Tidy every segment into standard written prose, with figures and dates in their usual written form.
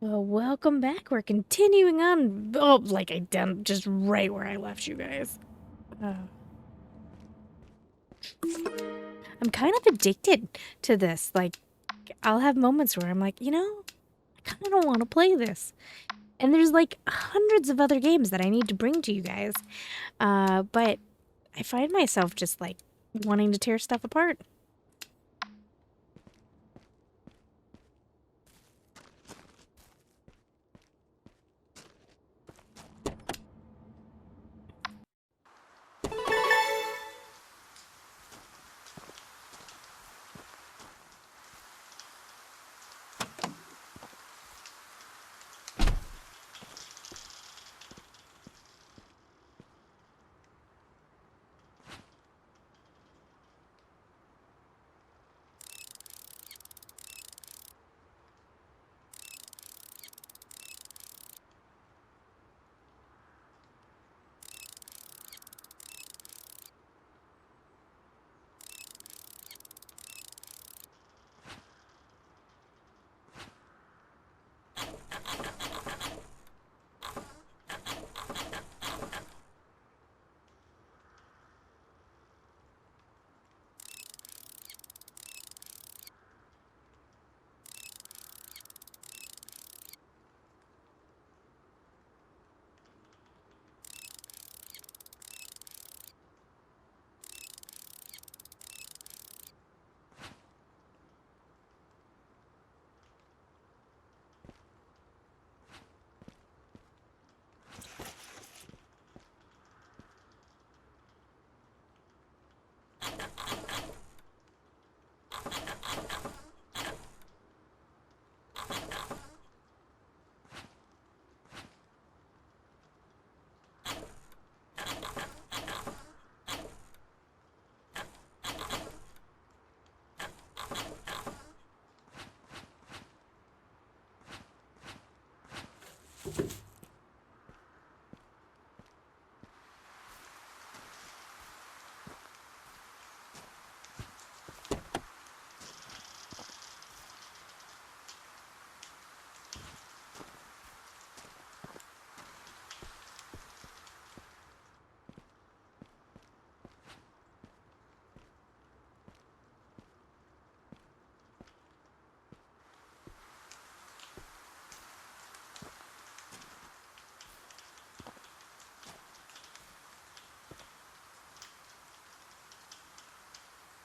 Well, welcome back. We're continuing on. Oh, like I done just right where I left you guys. I'm kind of addicted to this. Like, I'll have moments where I'm like, I kind of don't want to play this. And there's like hundreds of other games that I need to bring to you guys. But I find myself just like wanting to tear stuff apart.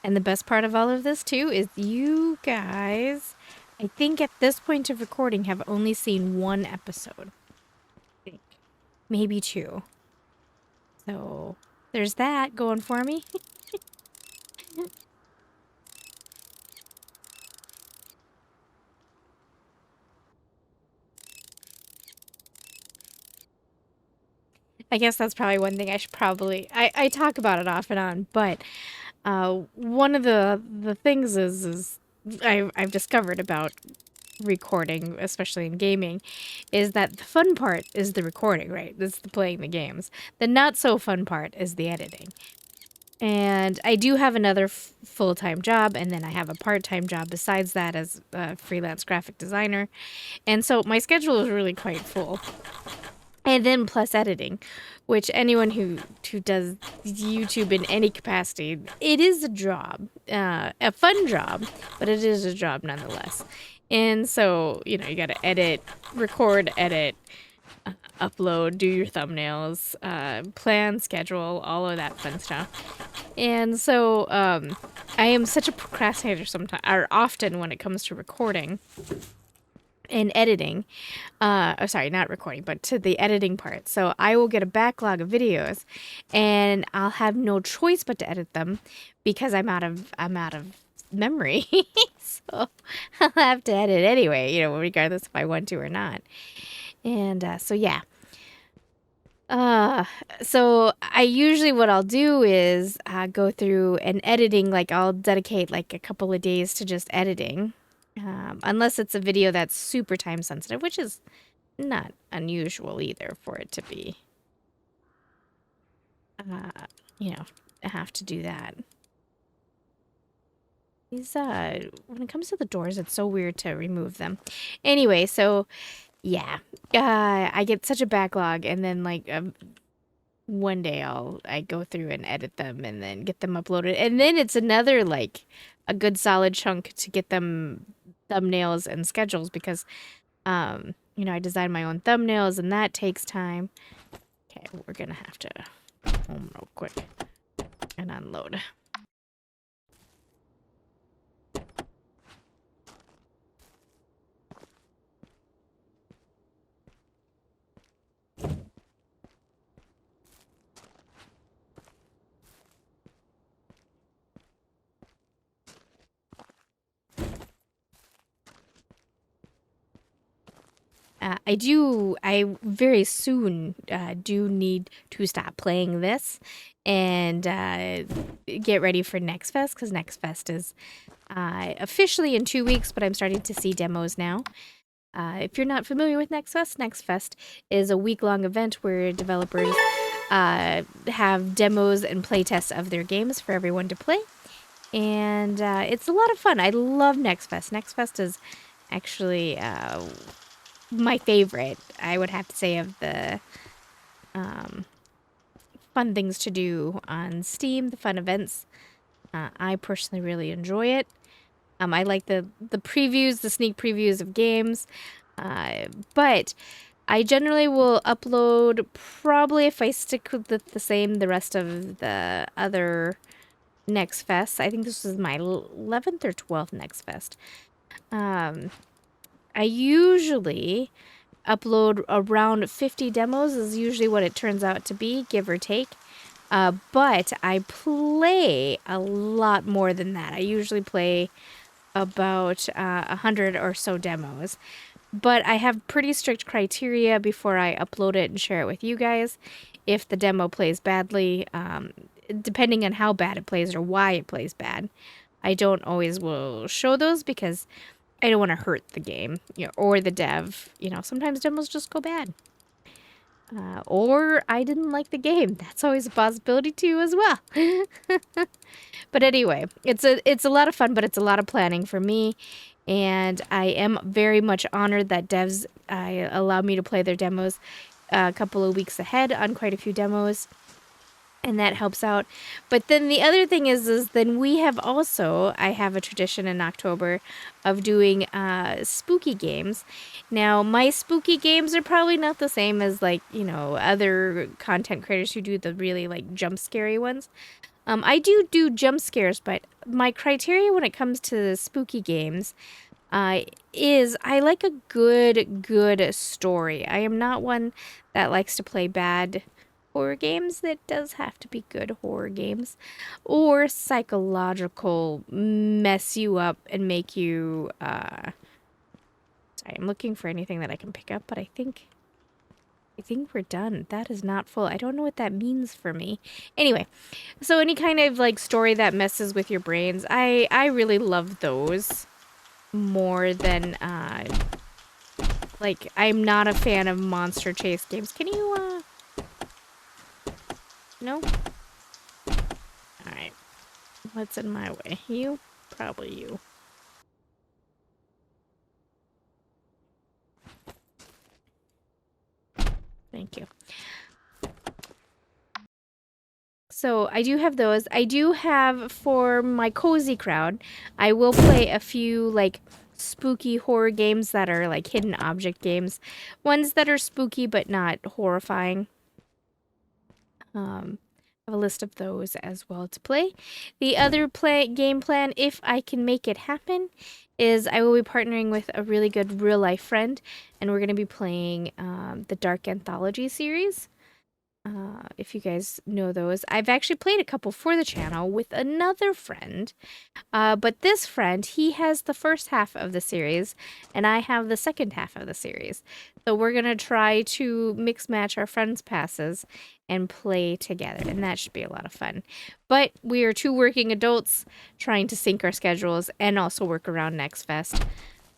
And the best part of all of this, too, is you guys, I think at this point of recording, have only seen one episode. I think. Maybe two. So there's that going for me. I guess that's probably one thing I should probably I talk about it off and on, but one of the things is I've discovered about recording, especially in gaming, is that the fun part is the recording, right? It's the playing the games. The not so fun part is the editing. And I do have another full-time job, and then I have a part-time job besides that as a freelance graphic designer. And so my schedule is really quite full. And then plus editing, which anyone who does YouTube in any capacity, it is a job, a fun job, but it is a job nonetheless. And so, you got to edit, record, edit, upload, do your thumbnails, plan, schedule, all of that fun stuff. And so I am such a procrastinator sometimes, or often when it comes to recording and editing. Sorry, not recording, but to the editing part. So I will get a backlog of videos and I'll have no choice but to edit them because I'm out of memory. So I'll have to edit anyway, regardless if I want to or not. And so yeah. So I usually what I'll do is go through and editing, like I'll dedicate like a couple of days to just editing. Unless it's a video that's super time sensitive, which is not unusual either for it to be, have to do that. These, when it comes to the doors, it's so weird to remove them. Anyway, so Yeah. I get such a backlog, and then like one day I go through and edit them and then get them uploaded, and then it's another like a good solid chunk to get them thumbnails and schedules because you know, I design my own thumbnails and that takes time. Okay, we're gonna have to home real quick and unload. I very soon do need to stop playing this and get ready for Next Fest, because Next Fest is officially in 2 weeks, but I'm starting to see demos now. If you're not familiar with Next Fest is a week-long event where developers have demos and playtests of their games for everyone to play. And it's a lot of fun. I love Next Fest. Next Fest is actually my favorite, I would have to say, of the fun things to do on Steam, the fun events. I personally really enjoy it. I like the previews, the sneak previews of games. But I generally will upload, probably if I stick with the same the rest of the other Next Fest. I think this is my 11th or 12th Next Fest. I usually upload around 50 demos is usually what it turns out to be, give or take. But I play a lot more than that. I usually play about 100 or so demos. But I have pretty strict criteria before I upload it and share it with you guys. If the demo plays badly, depending on how bad it plays or why it plays bad, I don't always will show those because I don't want to hurt the game, you know, or the dev. You know, sometimes demos just go bad. Or I didn't like the game. That's always a possibility too as well. But anyway, it's a lot of fun, but it's a lot of planning for me. And I am very much honored that devs allow me to play their demos a couple of weeks ahead on quite a few demos. And that helps out. But then the other thing is then we have also, I have a tradition in October of doing spooky games. Now, my spooky games are probably not the same as, like, you know, other content creators who do the really, like, jump scary ones. I do jump scares, but my criteria when it comes to spooky games is I like a good story. I am not one that likes to play bad horror games. That does have to be good horror games, or psychological mess you up and make you sorry, I'm looking for anything that I can pick up, but I think we're done. That is not full. I don't know what that means for me. Anyway, so any kind of like story that messes with your brains, I really love those more than like, I'm not a fan of monster chase games. Can you no? Alright. What's in my way? You? Probably you. Thank you. So I do have those. I do have, for my cozy crowd, I will play a few like spooky horror games that are like hidden object games. Ones that are spooky but not horrifying. I have a list of those as well to play. The other game plan, if I can make it happen, is I will be partnering with a really good real life friend, and we're going to be playing the Dark Anthology series. If you guys know those. I've actually played a couple for the channel with another friend, but this friend, he has the first half of the series, and I have the second half of the series. So we're going to try to mix match our friends' passes and play together, and that should be a lot of fun. But we are two working adults trying to sync our schedules and also work around Next Fest,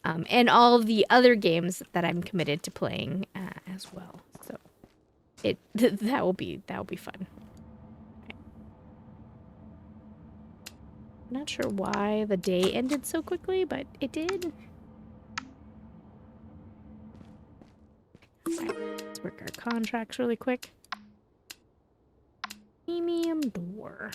and all of the other games that I'm committed to playing as well. So that will be fun. Okay. Not sure why the day ended so quickly, but it did. Alright, let's work our contracts really quick. Premium door.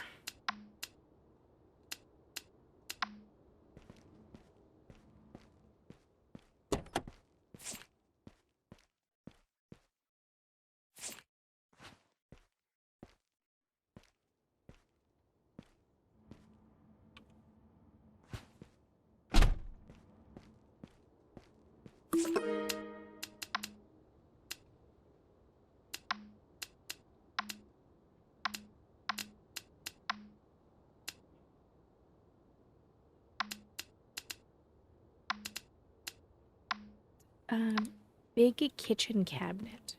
Big kitchen cabinet.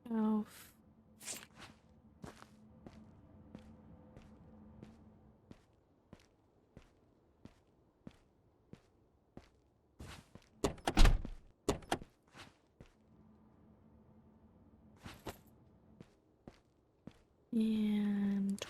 Oh. And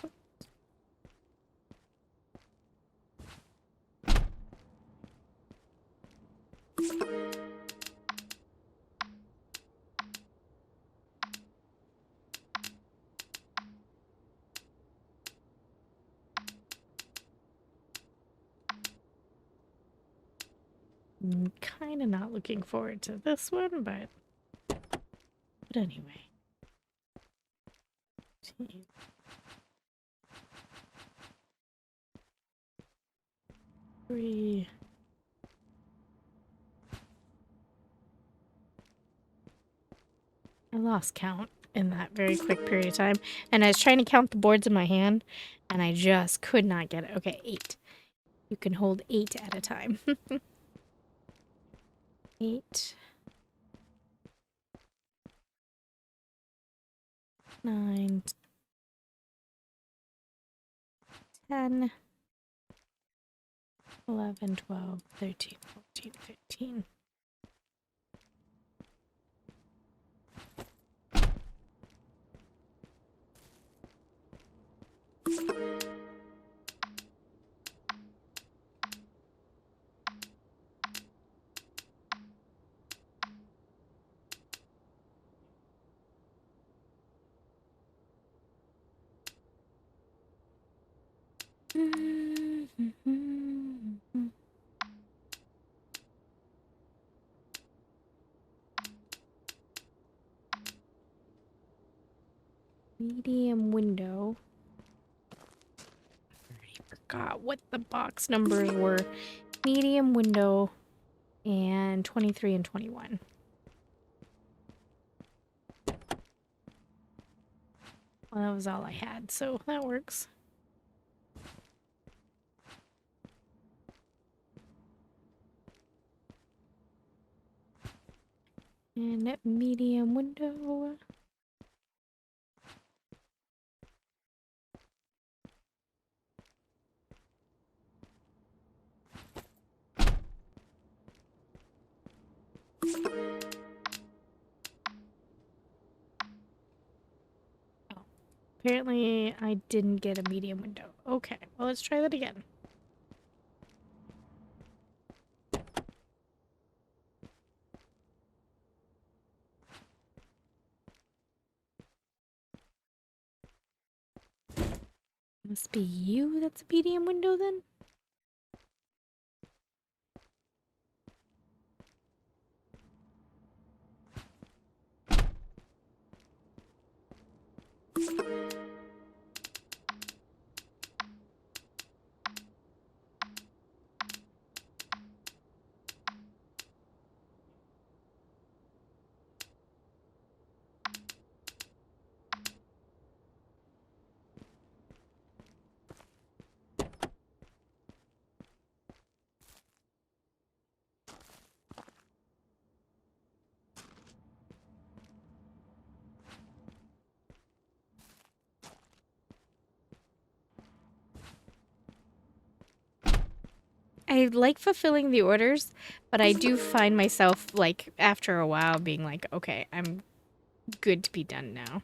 I'm kind of not looking forward to this one, but anyway. 3. I lost count in that very quick period of time, and I was trying to count the boards in my hand, and I just could not get it. Okay, 8. You can hold 8 at a time. 8. 9. 10. 11, 12, 13, 14, 15. Medium window. I already forgot what the box numbers were. Medium window and 23 and 21. Well, that was all I had, so that works. And medium window. Oh, apparently I didn't get a medium window. Okay, well, let's try that again. Must be you that's a medium window then? I like fulfilling the orders, but I do find myself, like, after a while being like, okay, I'm good to be done now.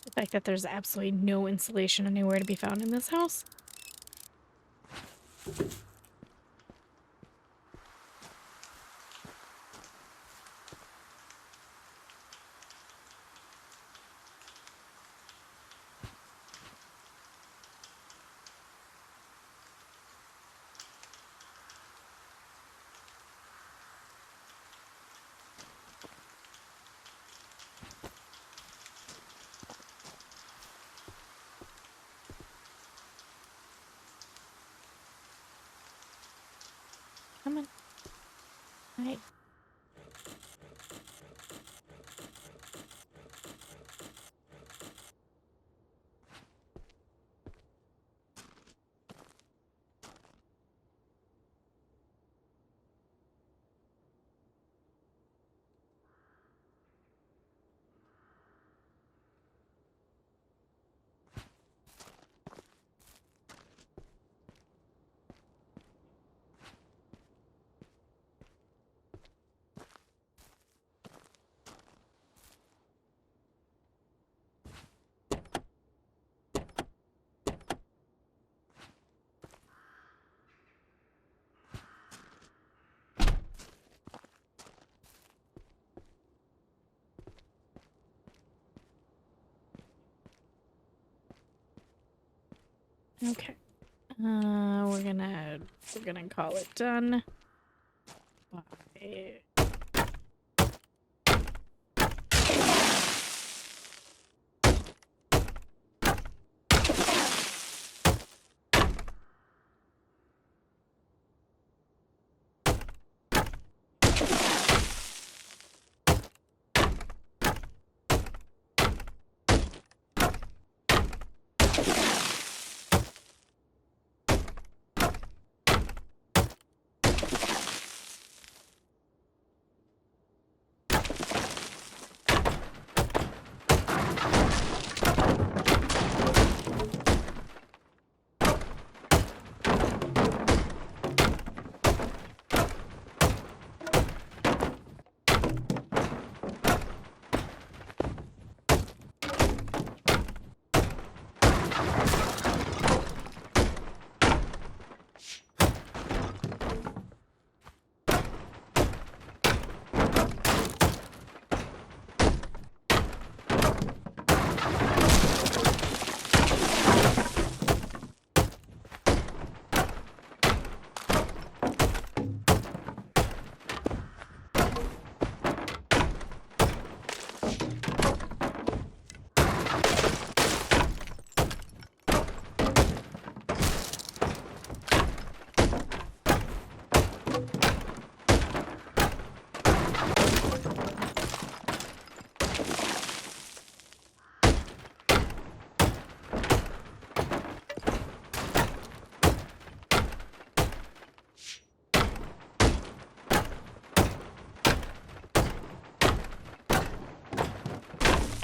The fact that there's absolutely no insulation anywhere to be found in this house. Come on. Right. Okay. We're gonna call it done. Bye.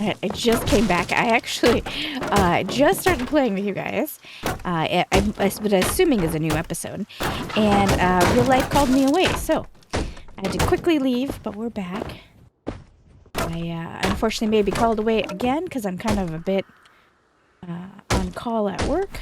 I just came back. I actually just started playing with you guys. I'm assuming is a new episode. And real life called me away, so I had to quickly leave, but we're back. I unfortunately may be called away again because I'm kind of a bit on call at work.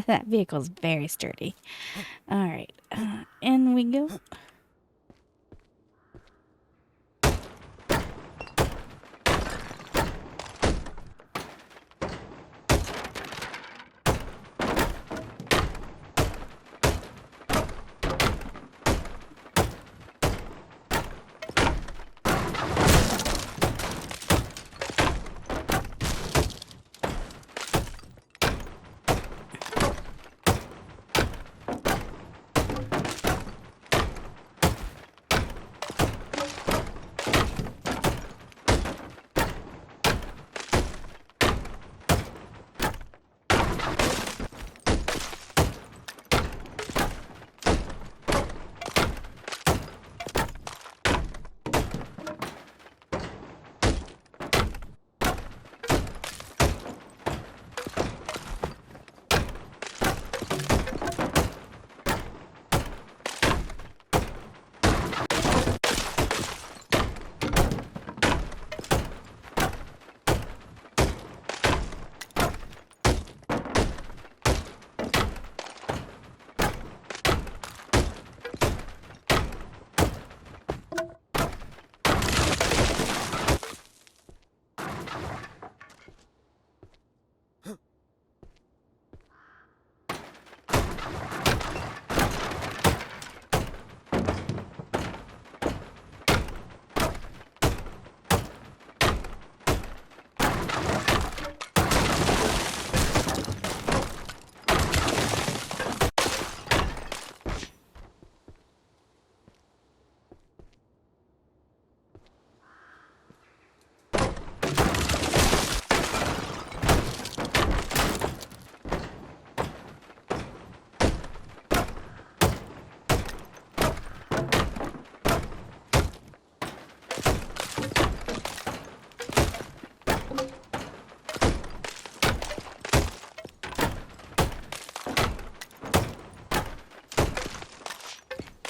That vehicle's very sturdy. All right, in we go.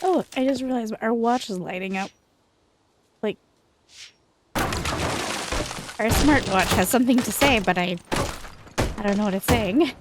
Oh, I just realized our watch is lighting up. Like, our smartwatch has something to say, but I don't know what it's saying.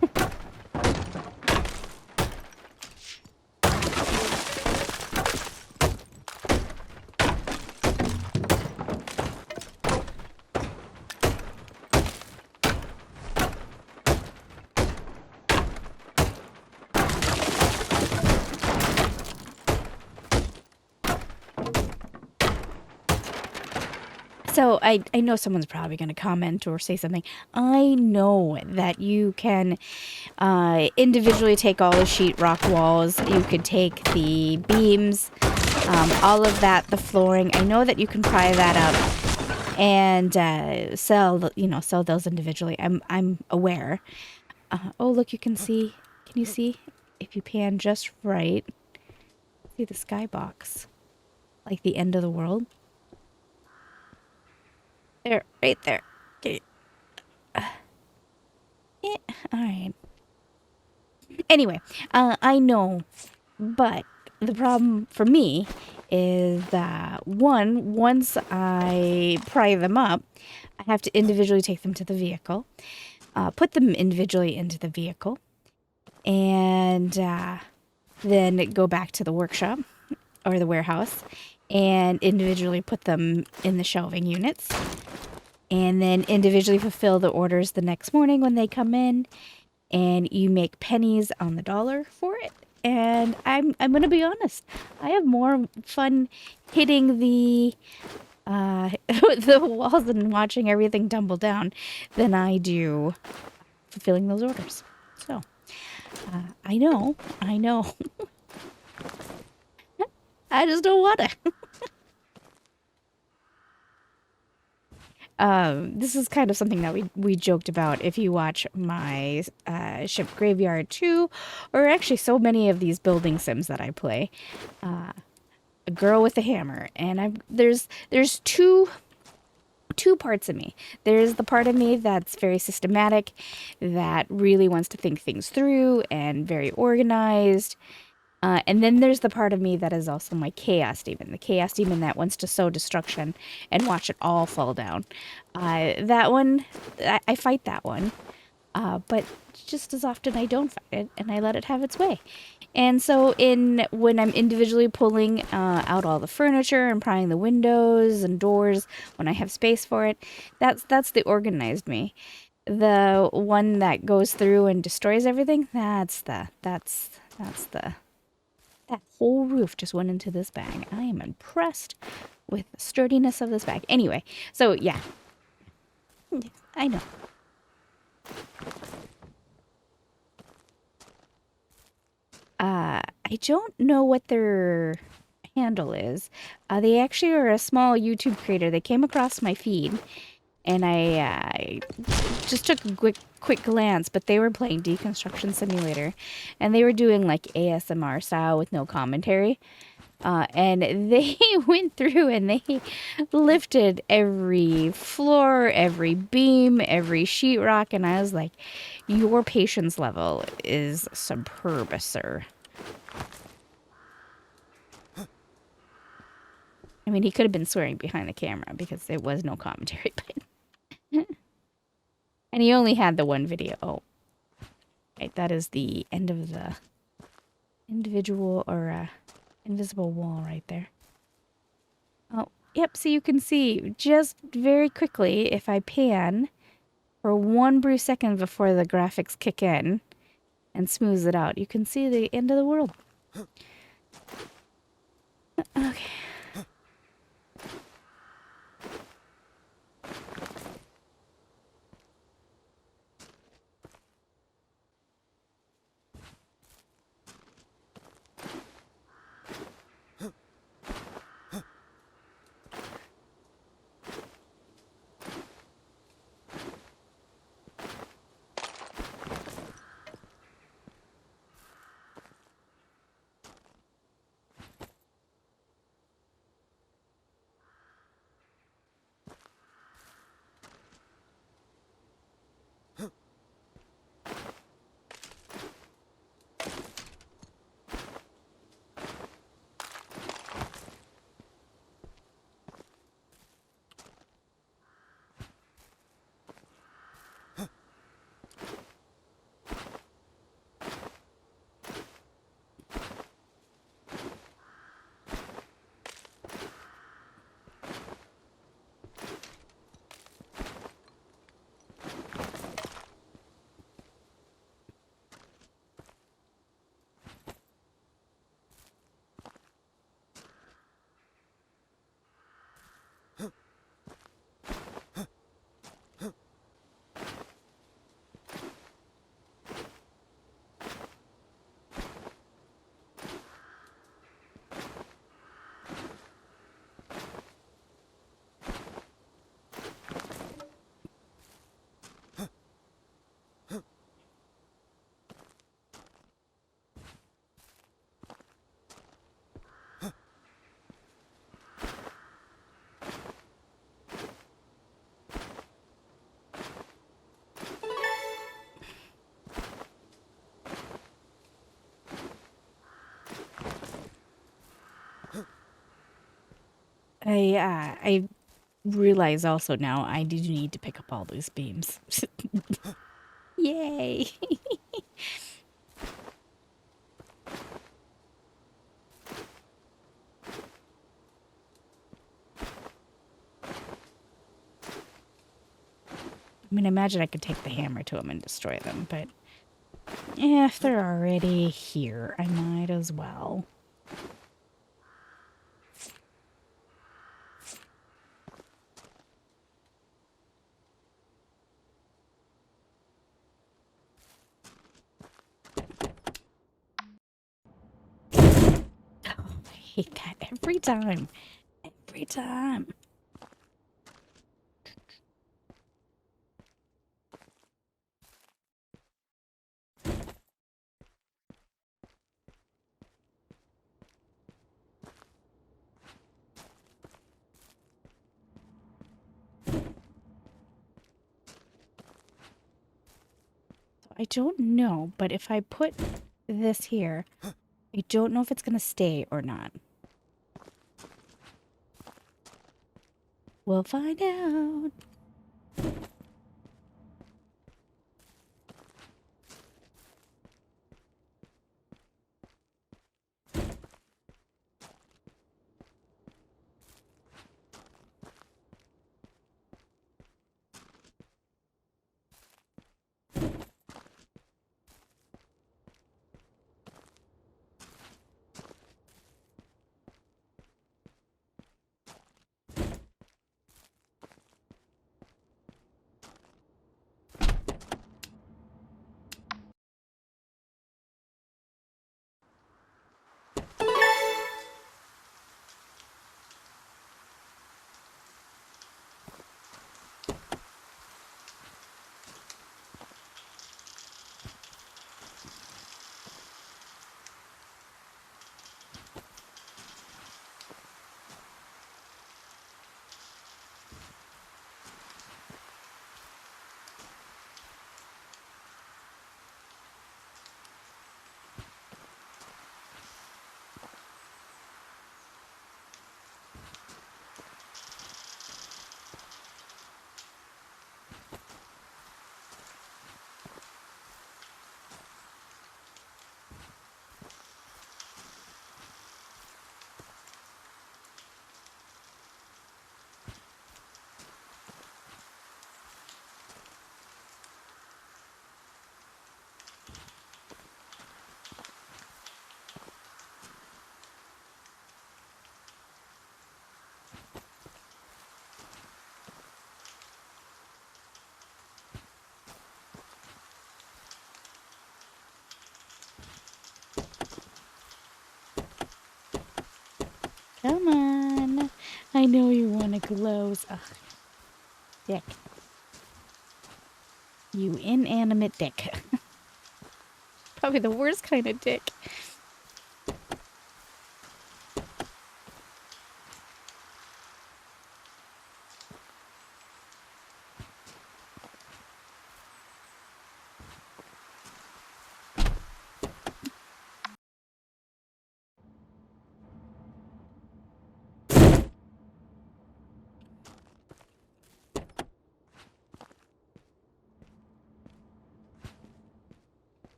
So I know someone's probably going to comment or say something. I know that you can individually take all the sheetrock walls. You could take the beams, all of that, the flooring. I know that you can pry that up and sell, sell those individually. I'm aware. Oh, look, you can see. Can you see? If you pan just right, see the skybox, like the end of the world. There, right there. Okay. Yeah, all right. Anyway, I know, but the problem for me is that once I pry them up, I have to individually take them to the vehicle, put them individually into the vehicle, and then go back to the workshop or the warehouse and individually put them in the shelving units, and then individually fulfill the orders the next morning when they come in, and you make pennies on the dollar for it. And I'm gonna be honest, I have more fun hitting the the walls and watching everything tumble down than I do fulfilling those orders. So I know I just don't want to. This is kind of something that we joked about if you watch my Ship Graveyard 2, or actually so many of these building sims that I play. A girl with a hammer, and there's two parts of me. There's the part of me that's very systematic, that really wants to think things through and very organized. And then there's the part of me that is also my chaos demon, the chaos demon that wants to sow destruction and watch it all fall down. That one, I fight that one. But just as often I don't fight it and I let it have its way. And so when I'm individually pulling out all the furniture and prying the windows and doors when I have space for it, that's the organized me. The one that goes through and destroys everything, that whole roof just went into this bag. I am impressed with the sturdiness of this bag. Anyway, so yeah. I know. I don't know what their handle is. They actually are a small YouTube creator. They came across my feed, and I just took a quick glance, but they were playing Deconstruction Simulator, and they were doing like ASMR style with no commentary. And they went through and they lifted every floor, every beam, every sheetrock, and I was like, your patience level is superb, sir. I mean, he could have been swearing behind the camera because there was no commentary, but... And he only had the one video. Oh, right, that is the end of the individual or invisible wall right there. Oh, yep, so you can see just very quickly, if I pan for 1 brief second before the graphics kick in and smooths it out, you can see the end of the world. Okay. I realize also now I do need to pick up all these beams. Yay! I mean, I imagine I could take the hammer to them and destroy them, but if they're already here, I might as well. Oh, I hate that every time. Every time. I don't know, but if I put this here, I don't know if it's going to stay or not. We'll find out. Come on. I know you want to close. Ugh. Dick. You inanimate dick. Probably the worst kind of dick.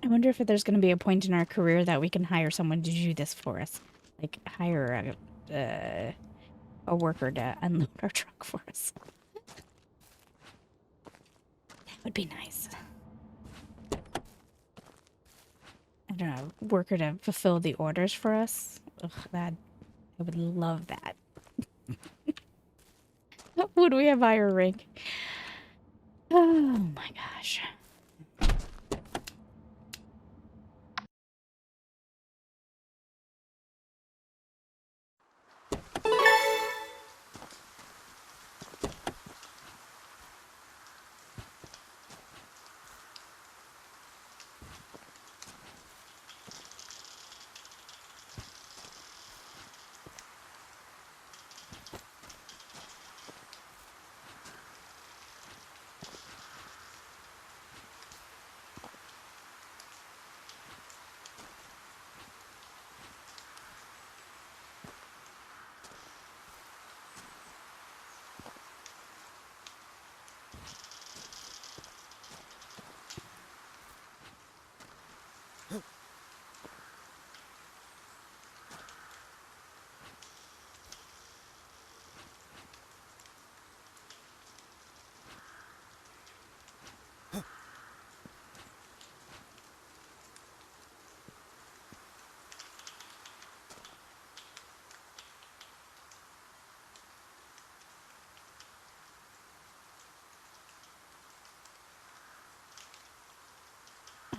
I wonder if there's going to be a point in our career that we can hire someone to do this for us. Like, hire a worker to unload our truck for us. That would be nice. I don't know, worker to fulfill the orders for us. Ugh, I would love that. Would we have higher rank? Oh my gosh.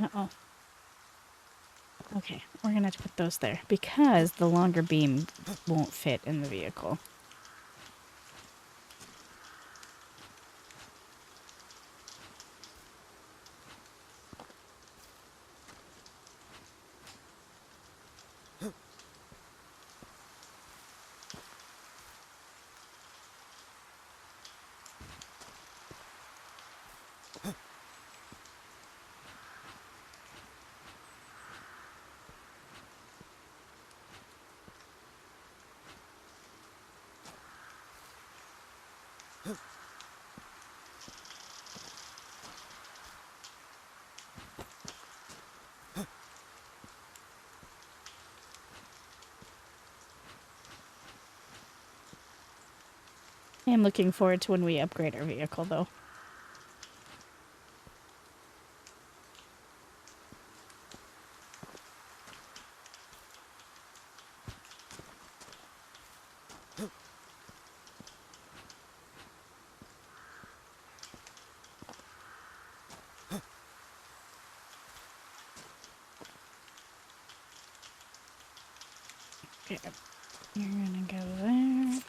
Uh-oh. Okay, we're gonna have to put those there because the longer beam won't fit in the vehicle. I am looking forward to when we upgrade our vehicle, though. Okay, you're gonna go there.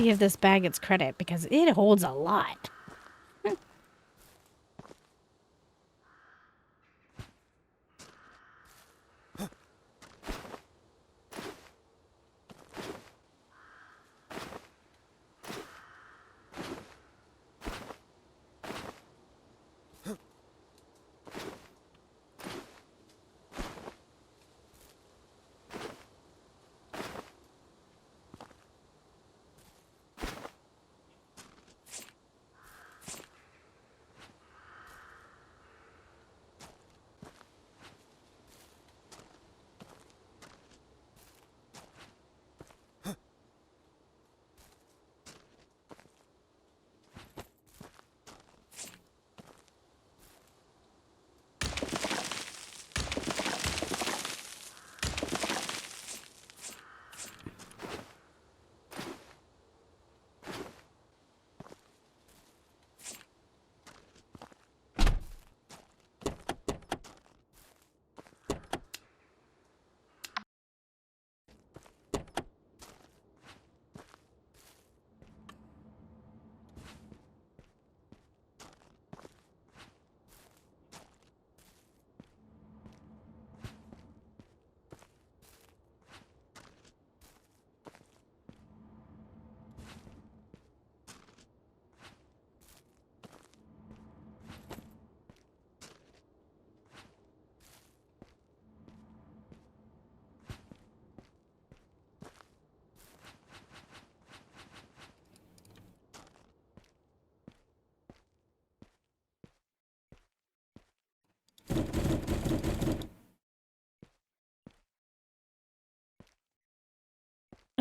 to give this bag its credit because it holds a lot.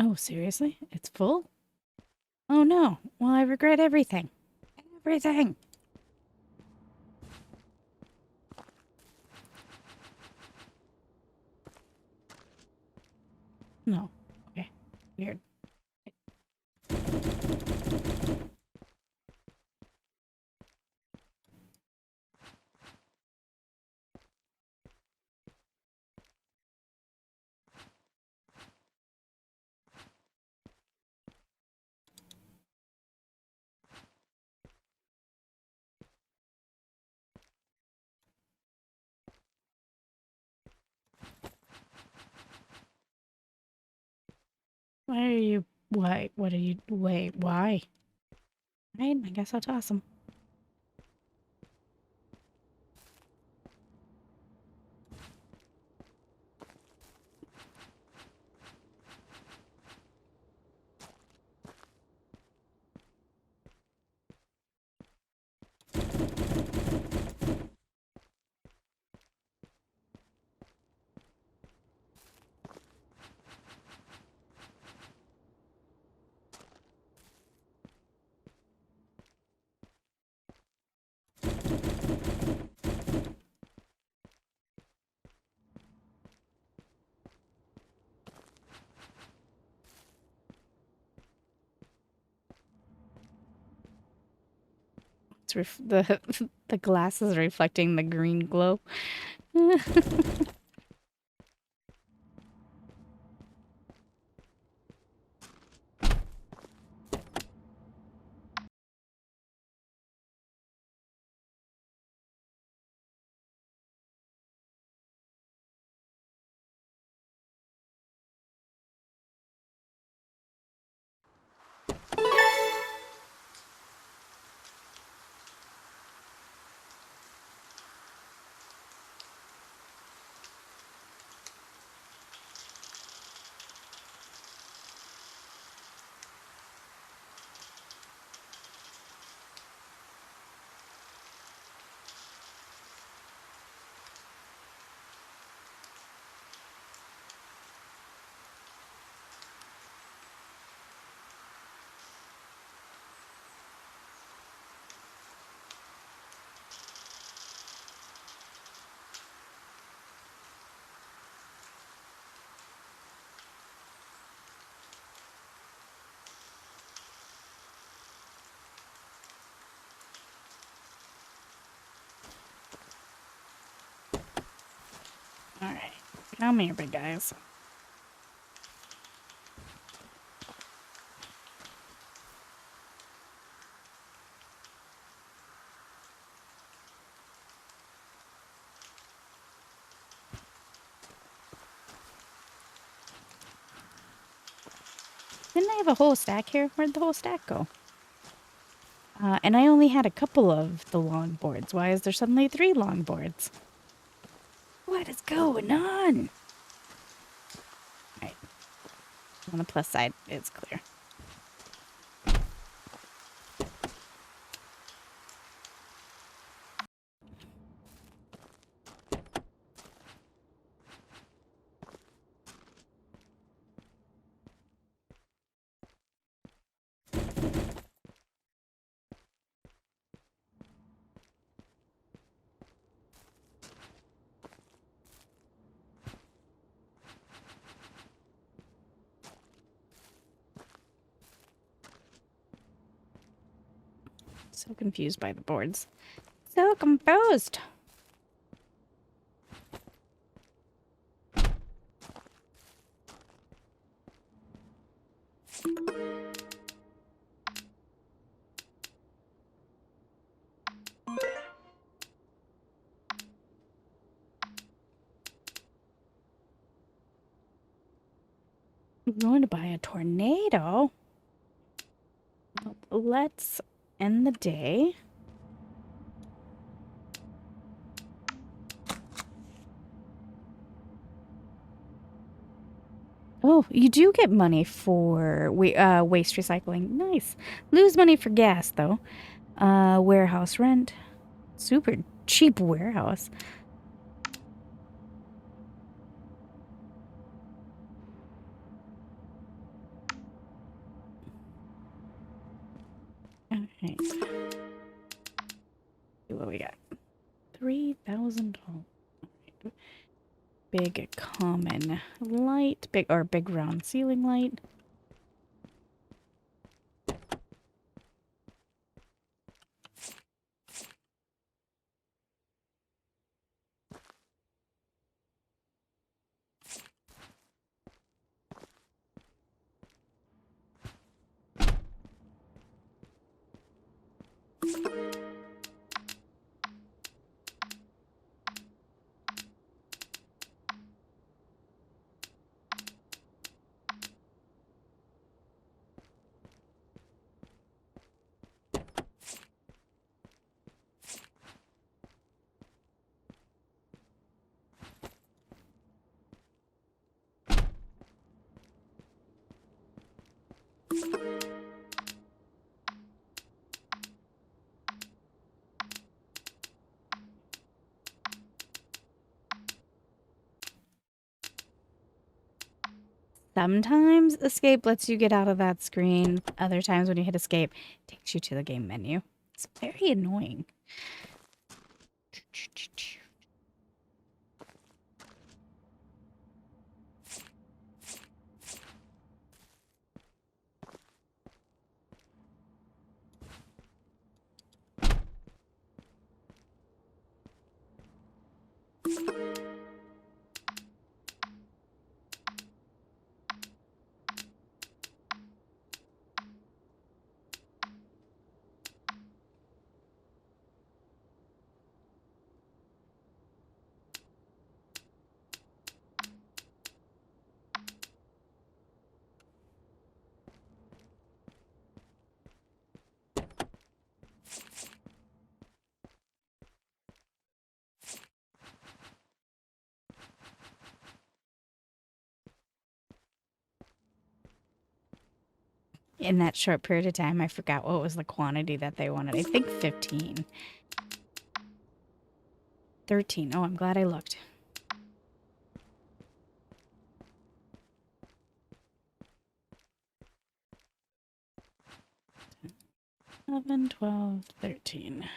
Oh, seriously? It's full? Oh no. Well, I regret everything. Everything. No. Okay. Weird. Why are you... Why? What are you... Wait, why? Right? I guess I'll toss them. The the glass is reflecting the green glow. All right. Come here, big guys. Didn't I have a whole stack here? Where'd the whole stack go? And I only had a couple of the long boards. Why is there suddenly 3 long boards? What is going on? Alright. On the plus side, it's clear. So confused by the boards. So confused. I'm going to buy a tornado. Well, let's end the day. Oh, you do get money for waste recycling. Nice. Lose money for gas, though. Warehouse rent. Super cheap warehouse. Alright. See what we got. $3,000. Big common light. Big round ceiling light. Sometimes escape lets you get out of that screen. Other times when you hit escape, it takes you to the game menu. It's very annoying. In that short period of time, I forgot what was the quantity that they wanted. I think 15. 13. Oh, I'm glad I looked. 11, 12, 13.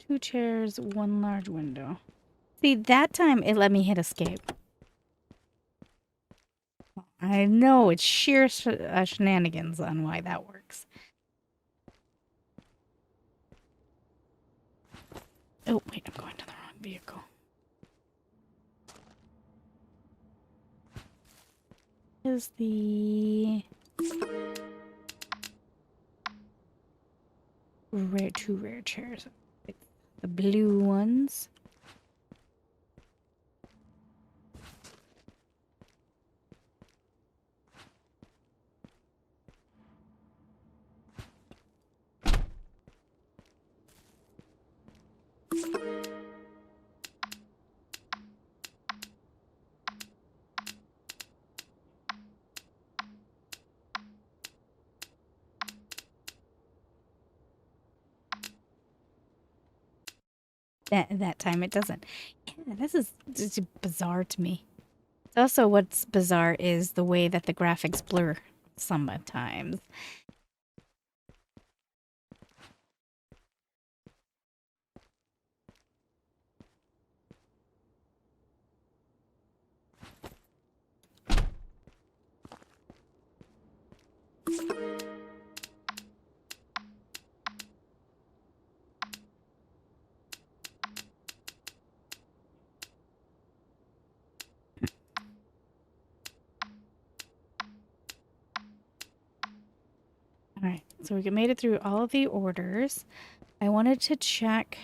2 chairs, 1 large window. See, that time it let me hit escape. I know, it's sheer shenanigans on why that works. Oh, wait, I'm going to the wrong vehicle. Is the two rare chairs. The blue ones. That time it doesn't. Yeah, this is just bizarre to me. Also, what's bizarre is the way that the graphics blur sometimes. Alright, so we made it through all of the orders. I wanted to check...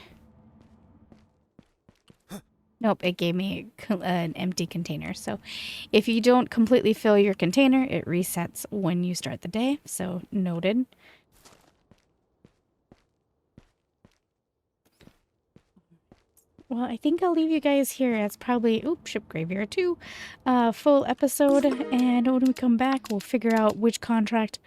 Nope, it gave me an empty container. So if you don't completely fill your container, it resets when you start the day. So noted. Well, I think I'll leave you guys here. It's probably, Ship Graveyard 2, full episode. And when we come back, we'll figure out which contract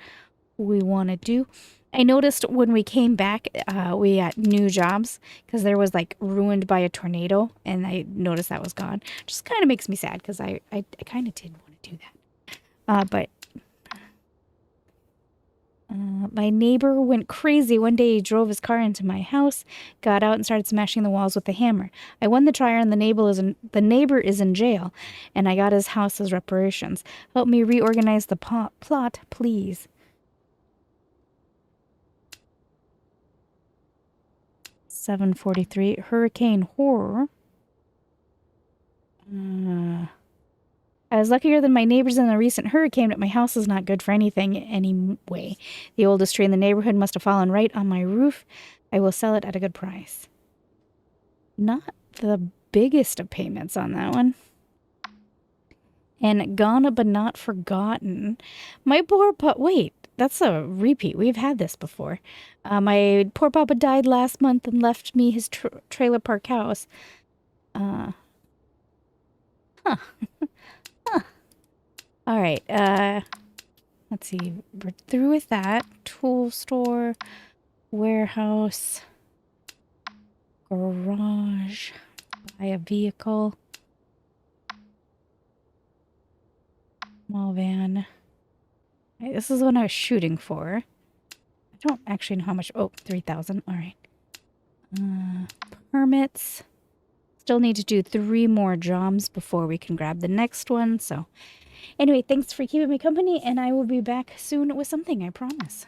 we want to do. I noticed when we came back, we got new jobs because there was like ruined by a tornado, and I noticed that was gone. Just kind of makes me sad because I kind of did want to do that. But my neighbor went crazy. One day he drove his car into my house, got out and started smashing the walls with a hammer. I won the trial and the neighbor is in jail, and I got his house as reparations. Help me reorganize the plot, please. 743 Hurricane Horror. I was luckier than my neighbors in the recent hurricane, but my house is not good for anything anyway. The oldest tree in the neighborhood must have fallen right on my roof. I will sell it at a good price. Not the biggest of payments on that one. And gone but not forgotten. My poor wait, that's a repeat. We've had this before. My poor papa died last month and left me his trailer park house. Huh. Huh. All right. Let's see. We're through with that. Tool store, warehouse, garage, buy a vehicle, small van. Right, this is what I was shooting for. I don't actually know how much. Oh, 3,000. All right. Permits. Still need to do 3 more jobs before we can grab the next one. So anyway, thanks for keeping me company, and I will be back soon with something, I promise.